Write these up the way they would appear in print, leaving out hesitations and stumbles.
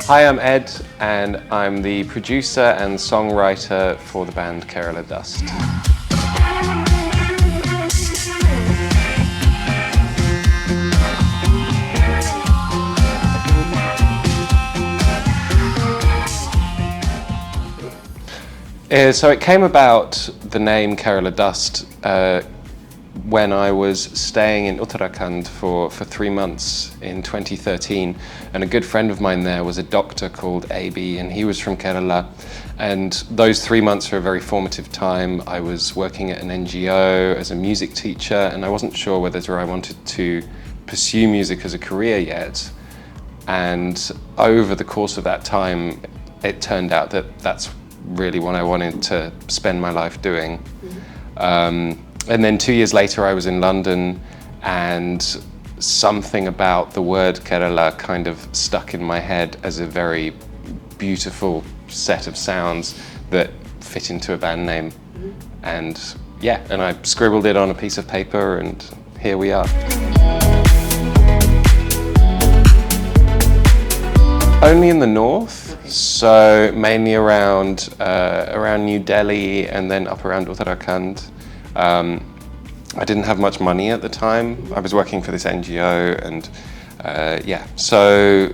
Hi, I'm Ed, and I'm the producer and songwriter for the band Kerala Dust. So it came about, the name Kerala Dust, when I was staying in Uttarakhand for 3 months in 2013, and a good friend of mine there was a doctor called AB, and he was from Kerala, and those 3 months were a very formative time. I was working at an NGO as a music teacher, and I wasn't sure whether I wanted to pursue music as a career yet, and over the course of that time it turned out that that's really what I wanted to spend my life doing. And then 2 years later I was in London, and something about the word Kerala kind of stuck in my head as a very beautiful set of sounds that fit into a band name. And yeah, and I scribbled it on a piece of paper, and here we are. Only in the north, so mainly around New Delhi and then up around Uttarakhand. I didn't have much money at the time. I was working for this NGO, and yeah, so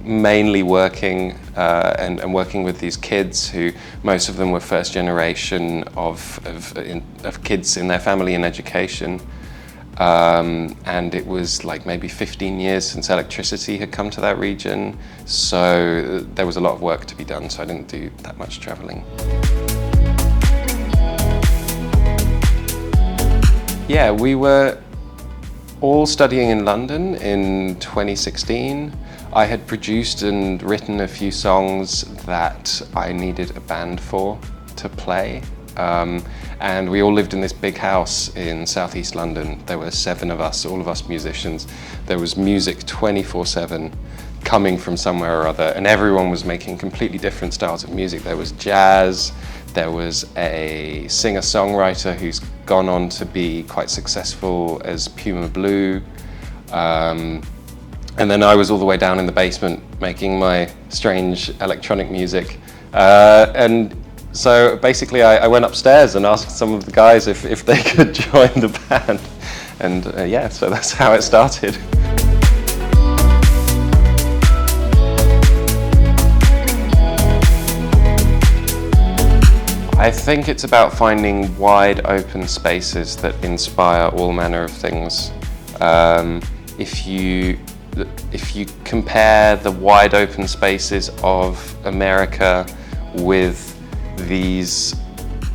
mainly working and working with these kids who, most of them were first generation of kids in their family and education. And it was like maybe 15 years since electricity had come to that region, so there was a lot of work to be done, so I didn't do that much traveling. Yeah, we were all studying in London in 2016. I had produced and written a few songs that I needed a band for to play. And we all lived in this big house in southeast London. There were 7 of us, all of us musicians. There was music 24/7 coming from somewhere or other, and everyone was making completely different styles of music. There was jazz, there was a singer-songwriter who's gone on to be quite successful as Puma Blue. And then I was all the way down in the basement making my strange electronic music. And so basically I went upstairs and asked some of the guys if they could join the band. And yeah, so that's how it started. I think it's about finding wide open spaces that inspire all manner of things. If you compare the wide open spaces of America with these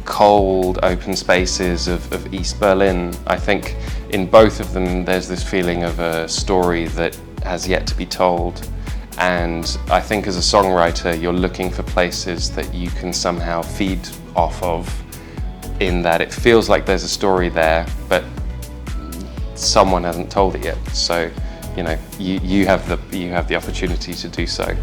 cold open spaces of East Berlin, I think in both of them there's this feeling of a story that has yet to be told. And I think as a songwriter you're looking for places that you can somehow feed off of, in that it feels like there's a story there but someone hasn't told it yet. So, you know, you have the opportunity to do so.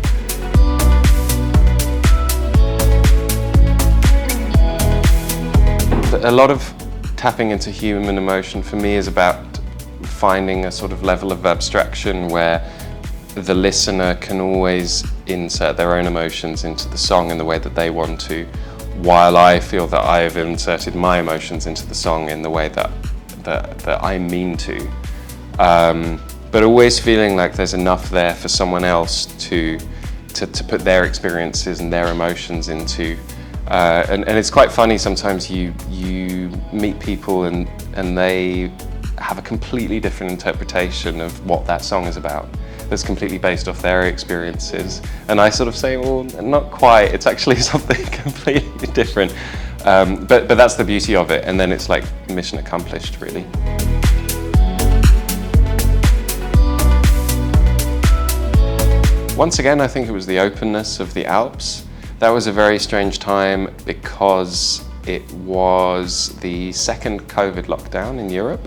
A lot of tapping into human emotion for me is about finding a sort of level of abstraction where the listener can always insert their own emotions into the song in the way that they want to, while I feel that I've inserted my emotions into the song in the way that I mean to. But always feeling like there's enough there for someone else to put their experiences and their emotions into. And it's quite funny, sometimes you meet people and they have a completely different interpretation of what that song is about, that's completely based off their experiences. And I sort of say, well, not quite, it's actually something completely different. But that's the beauty of it, and then it's like mission accomplished, really. Once again, I think it was the openness of the Alps. That was a very strange time because it was the second COVID lockdown in Europe,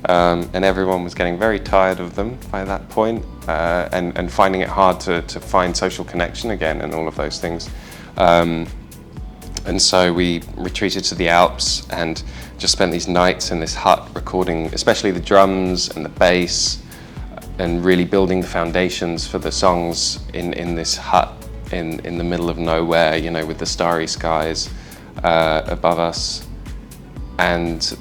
and everyone was getting very tired of them by that point, and finding it hard to find social connection again and all of those things. And so we retreated to the Alps and just spent these nights in this hut recording, especially the drums and the bass, and really building the foundations for the songs in this hut in the middle of nowhere, you know, with the starry skies above us. And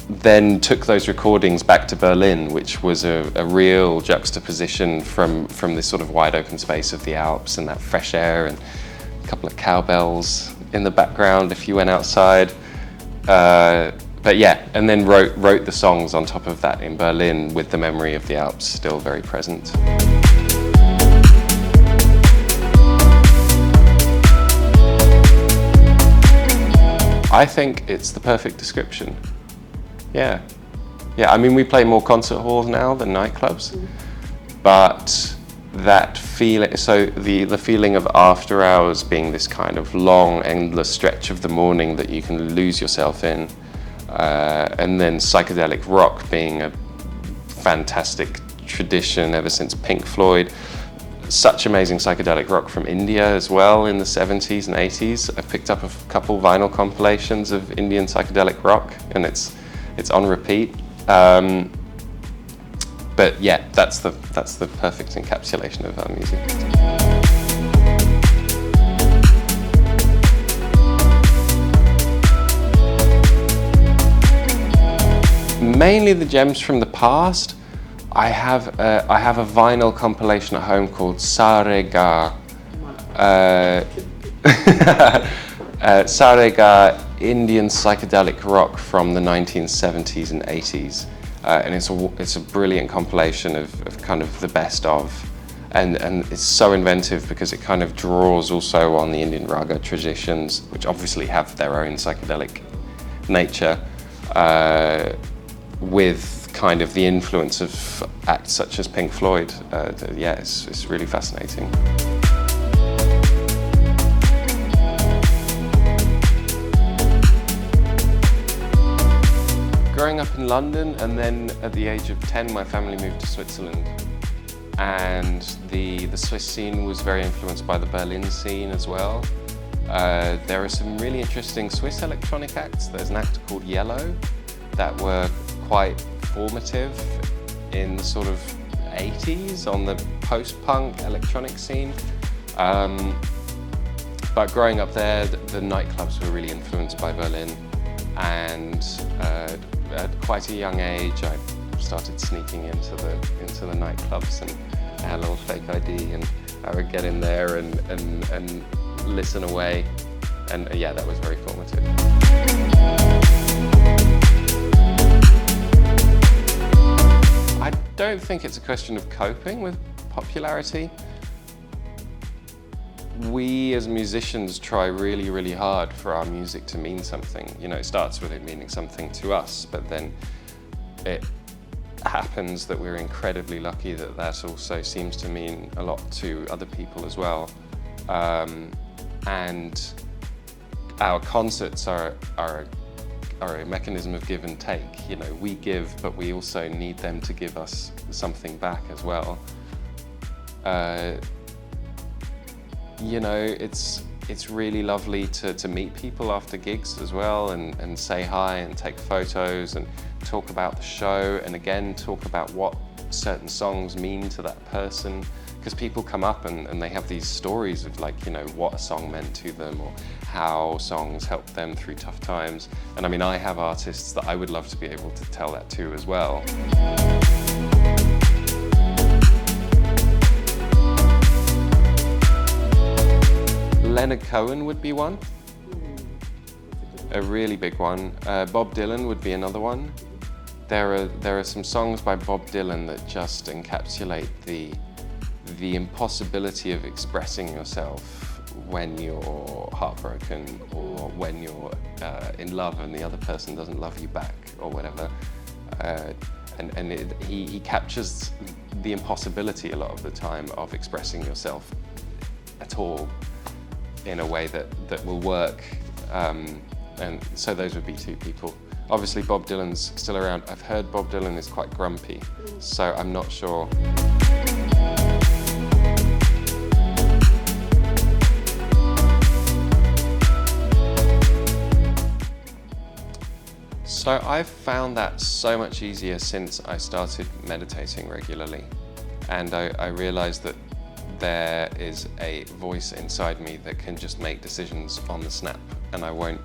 then took those recordings back to Berlin, which was a real juxtaposition from this sort of wide open space of the Alps and that fresh air and a couple of cowbells in the background if you went outside. But yeah, and then wrote the songs on top of that in Berlin with the memory of the Alps still very present. I think it's the perfect description. Yeah. I mean, we play more concert halls now than nightclubs, but that feeling, so the feeling of after hours being this kind of long, endless stretch of the morning that you can lose yourself in, and then psychedelic rock being a fantastic tradition ever since Pink Floyd. Such amazing psychedelic rock from India as well in the 70s and 80s. I picked up a couple vinyl compilations of Indian psychedelic rock, and it's on repeat. But yeah, that's the perfect encapsulation of our music. Mainly the gems from the past. I have a vinyl compilation at home called Sarega. Sarega Indian psychedelic rock from the 1970s and 80s. And it's a brilliant compilation of kind of the best of. And it's so inventive because it kind of draws also on the Indian raga traditions, which obviously have their own psychedelic nature, with kind of the influence of acts such as Pink Floyd. Yeah, it's really fascinating. Growing up in London, and then at the age of 10 my family moved to Switzerland, and the Swiss scene was very influenced by the Berlin scene as well. There are some really interesting Swiss electronic acts. There's an act called Yellow that were quite formative in the sort of 80s on the post-punk electronic scene. But growing up there, the nightclubs were really influenced by Berlin, and at quite a young age I started sneaking into the nightclubs, and I had a little fake ID, and I would get in there and listen away, and yeah, that was very formative. I don't think it's a question of coping with popularity. We as musicians try really, really hard for our music to mean something. You know, it starts with it meaning something to us, but then it happens that we're incredibly lucky that that also seems to mean a lot to other people as well. And our concerts are a mechanism of give and take. You know, we give, but we also need them to give us something back as well. You know, it's really lovely to meet people after gigs as well, and say hi and take photos and talk about the show, and again talk about what certain songs mean to that person, because people come up and they have these stories of, like, you know, what a song meant to them or how songs helped them through tough times. And I mean, I have artists that I would love to be able to tell that to as well. Leonard Cohen would be one, a really big one. Bob Dylan would be another one. There are some songs by Bob Dylan that just encapsulate the impossibility of expressing yourself when you're heartbroken, or when you're in love and the other person doesn't love you back, or whatever. He captures the impossibility a lot of the time of expressing yourself at all in a way that will work. And so those would be two people. Obviously Bob Dylan's still around. I've heard Bob Dylan is quite grumpy, so I'm not sure. So I've found that so much easier since I started meditating regularly. and I realized that there is a voice inside me that can just make decisions on the snap, and I won't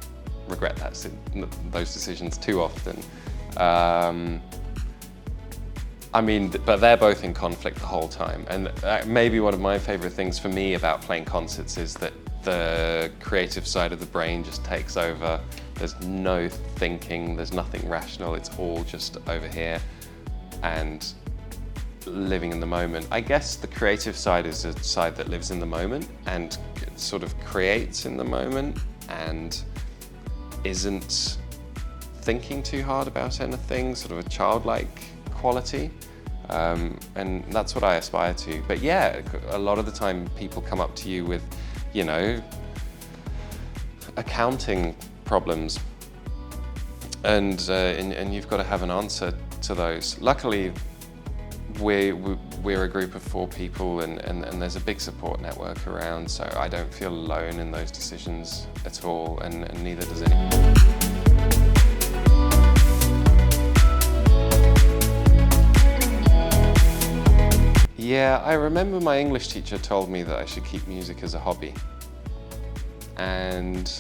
regret those decisions too often. I mean, but they're both in conflict the whole time, and maybe one of my favorite things for me about playing concerts is that the creative side of the brain just takes over. There's no thinking, there's nothing rational, it's all just over here and living in the moment. I guess the creative side is a side that lives in the moment and sort of creates in the moment and isn't thinking too hard about anything, sort of a childlike quality. And that's what I aspire to. But yeah, a lot of the time people come up to you with, you know, accounting problems, and you've got to have an answer to those. Luckily, we're a group of 4 people, and there's a big support network around, so I don't feel alone in those decisions at all, and neither does anyone. Yeah, I remember my English teacher told me that I should keep music as a hobby. And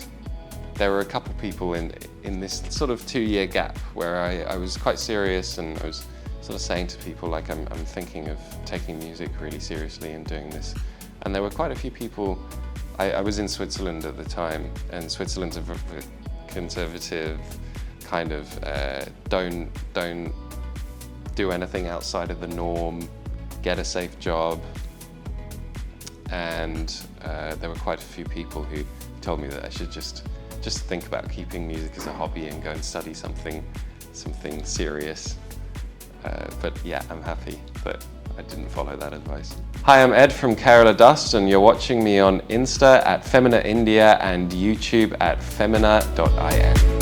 there were a couple people in this sort of 2-year gap where I was quite serious, and I was sort of saying to people, like, I'm thinking of taking music really seriously and doing this. And there were quite a few people. I was in Switzerland at the time, and Switzerland's a conservative kind of don't do anything outside of the norm, get a safe job, and there were quite a few people who told me that I should just think about keeping music as a hobby and go and study something serious. But yeah, I'm happy that I didn't follow that advice. Hi, I'm Ed from Kerala Dust, and you're watching me on Insta at Femina India and YouTube at femina.in.